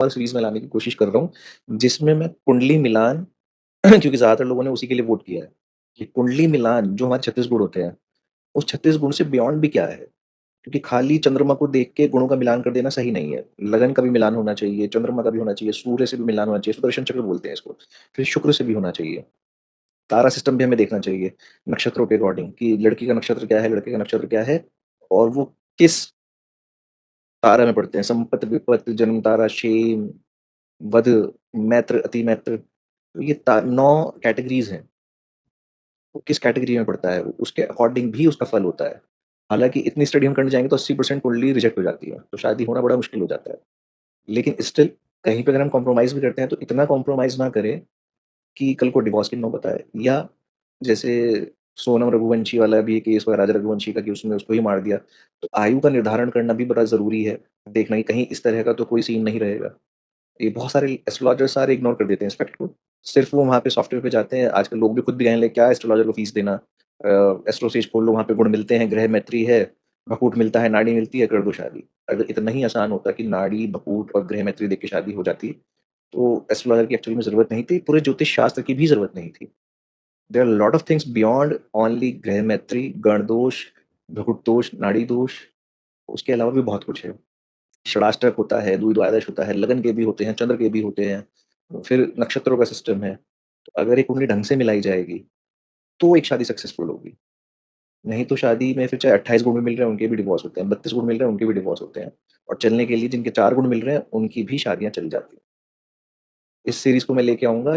और सीरीज़ में लाने की कोशिश कर रहा हूँ, जिसमें मैं कुंडली मिलान क्योंकि ज़्यादातर लोगों ने उसी के लिए वोट किया है, कि कुंडली मिलान जो हमारे 36 गुण होते हैं, उस 36 गुण से बियॉन्ड भी क्या है? क्योंकि खाली चंद्रमा को देख के गुणों का मिलान कर देना सही नहीं है। लगन का भी मिलान होना चाहिए, चंद्रमा का भी होना चाहिए, सूर्य से भी मिलान होना चाहिए, सुदर्शन चक्र बोलते हैं इसको। फिर शुक्र से भी होना चाहिए, तारा सिस्टम भी हमें देखना चाहिए, नक्षत्रों के अकॉर्डिंग कि लड़की का नक्षत्र क्या है, लड़के का नक्षत्र क्या है और वो किस तारा में पड़ते हैं। संपत, विपत, जन्म तारा, शेम, वध, मैत्र, अति मैत्र, तो ये 9 कैटेगरीज़ हैं। वो किस कैटेगरी में पड़ता है, उसके अकॉर्डिंग भी उसका फल होता है। हालाँकि इतनी स्टडी हम करने जाएँगे तो 80% कुंडली रिजेक्ट हो जाती है, तो शादी होना बड़ा मुश्किल हो जाता है। लेकिन स्टिल कहीं पे अगर हम कॉम्प्रोमाइज़ भी करते हैं तो इतना कॉम्प्रोमाइज़ ना करें कि कल को डिवोर्स की नौबत आए, या जैसे सोनम रघुवंशी वाला भी केस हुआ राजा रघुवंशी का कि उसने उसको ही मार दिया। तो आयु का निर्धारण करना भी बड़ा ज़रूरी है, देखना कि कहीं इस तरह का तो कोई सीन नहीं रहेगा। ये बहुत सारे एस्ट्रोलॉजर्स सारे इग्नोर कर देते हैं इस फैक्ट को। सिर्फ़ वो वहाँ पे सॉफ्टवेयर पे जाते हैं, आजकल लोग भी खुद भी कहने लगे क्या एस्ट्रोलॉजर को फीस देना। एस्ट्रोसेज खोल लो वहाँ पे गुण मिलते हैं, ग्रह मैत्री है, भकूट मिलता है, नाड़ी मिलती है, कर दो शादी। अगर इतना ही आसान होता कि नाड़ी, भकूट और ग्रह मैत्री देख के शादी हो जाती, तो एस्ट्रोलॉजर की एक्चुअली में ज़रूरत नहीं थी, पूरे ज्योतिष शास्त्र की भी ज़रूरत नहीं थी। There are lot of things beyond only ग्रह मैत्री, गण दोष, भकुट दोष, नाड़ी दोष, उसके अलावा भी बहुत कुछ है। षडाष्टक होता है, द्वि द्वादश होता है, लगन के भी होते हैं, चंद्र के भी होते हैं, फिर नक्षत्रों का सिस्टम है। तो अगर एक कुंडली ढंग से मिलाई जाएगी, तो एक शादी सक्सेसफुल होगी। नहीं तो शादी में फिर चाहे 28 गुण भी मिल रहे हैं, उनके भी डिवोर्स होते हैं, 32 गुण मिल रहे हैं, उनके भी डिवोर्स होते हैं। और चलने के लिए जिनके 4 गुण मिल रहे हैं, उनकी भी शादियाँ चल जाती हैं। इस सीरीज़ को मैं लेके आऊँगा